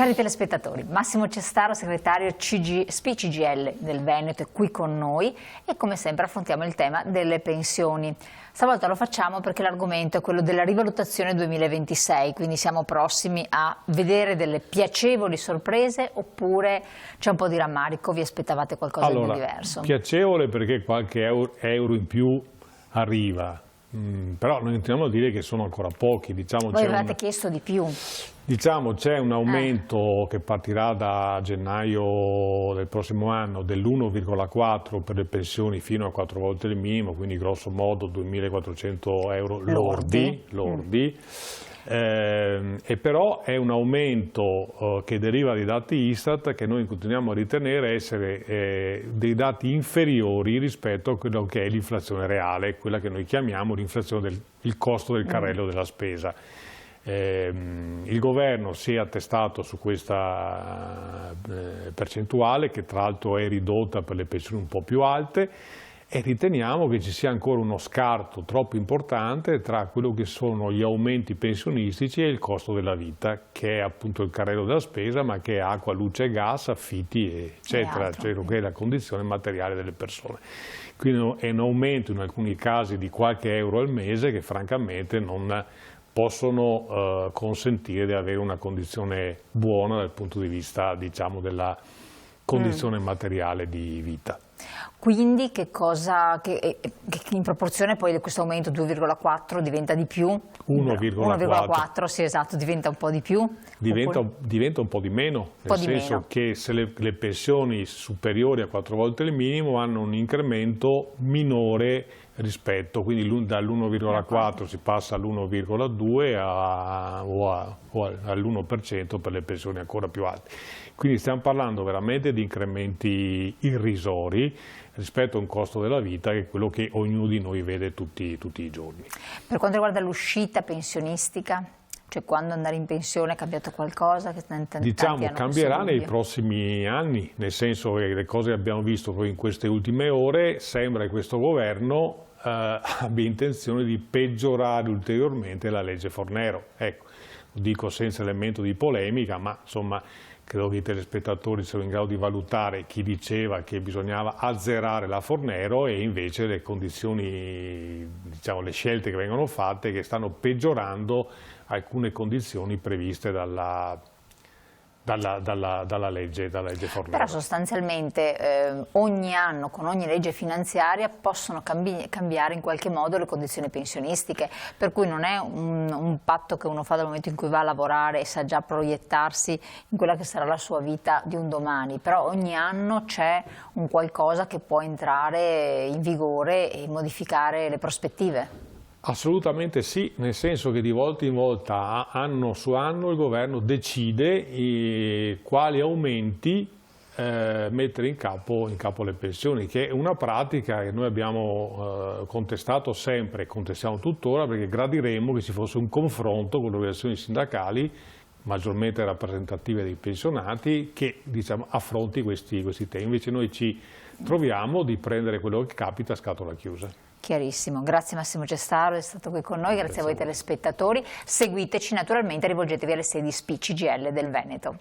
Cari telespettatori, Massimo Cestaro, segretario SPI-CGIL del Veneto, è qui con noi e come sempre affrontiamo il tema delle pensioni. Stavolta lo facciamo perché l'argomento è quello della rivalutazione 2026, quindi siamo prossimi a vedere delle piacevoli sorprese oppure c'è un po' di rammarico, vi aspettavate qualcosa di diverso? Piacevole perché qualche euro in più arriva. Però noi intendiamo dire che sono ancora pochi. Diciamo, voi avevate chiesto di più? Diciamo c'è un aumento che partirà da gennaio del prossimo anno dell'1,4 per le pensioni fino a 4 volte il minimo, quindi grosso modo 2.400 euro lordi. E però è un aumento che deriva dai dati Istat che noi continuiamo a ritenere essere dei dati inferiori rispetto a quello che è l'inflazione reale, quella che noi chiamiamo l'inflazione del costo del carrello della spesa. Il governo si è attestato su questa percentuale che tra l'altro è ridotta per le pensioni un po' più alte e riteniamo che ci sia ancora uno scarto troppo importante tra quello che sono gli aumenti pensionistici e il costo della vita, che è appunto il carrello della spesa, ma che è acqua, luce, gas, affitti, eccetera, cioè che è la condizione materiale delle persone. Quindi è un aumento in alcuni casi di qualche euro al mese che francamente non possono consentire di avere una condizione buona dal punto di vista, diciamo, della condizione materiale di vita. Quindi che in proporzione poi di questo aumento 2,4 diventa di più? 1,4, sì, esatto, diventa un po' di più? Diventa un po' di meno, nel senso che se le pensioni superiori a 4 volte il minimo hanno un incremento minore rispetto, quindi dall'1,4 si passa all'1,2 o all'1% per le pensioni ancora più alte. Quindi stiamo parlando veramente di incrementi irrisori rispetto a un costo della vita che è quello che ognuno di noi vede tutti i giorni. Per quanto riguarda l'uscita pensionistica, cioè quando andare in pensione è cambiato qualcosa? Diciamo cambierà nei prossimi anni, nel senso che le cose che abbiamo visto poi in queste ultime ore, sembra che questo governo abbia intenzione di peggiorare ulteriormente la legge Fornero. Ecco, lo dico senza elemento di polemica, ma insomma credo che i telespettatori siano in grado di valutare chi diceva che bisognava azzerare la Fornero e invece le condizioni, diciamo, le scelte che vengono fatte che stanno peggiorando alcune condizioni previste dalla legge Fornero. Però sostanzialmente ogni anno con ogni legge finanziaria possono cambiare in qualche modo le condizioni pensionistiche, per cui non è un patto che uno fa dal momento in cui va a lavorare e sa già proiettarsi in quella che sarà la sua vita di un domani, però ogni anno c'è un qualcosa che può entrare in vigore e modificare le prospettive. Assolutamente sì, nel senso che di volta in volta, anno su anno, il governo decide quali aumenti mettere in capo le pensioni, che è una pratica che noi abbiamo contestato sempre e contestiamo tuttora, perché gradiremmo che ci fosse un confronto con le organizzazioni sindacali maggiormente rappresentative dei pensionati che, diciamo, affronti questi temi. Invece noi ci troviamo di prendere quello che capita a scatola chiusa. Chiarissimo, grazie Massimo Cestaro, è stato qui con noi, grazie a voi telespettatori, seguiteci naturalmente, rivolgetevi alle sedi SPI-CGIL del Veneto.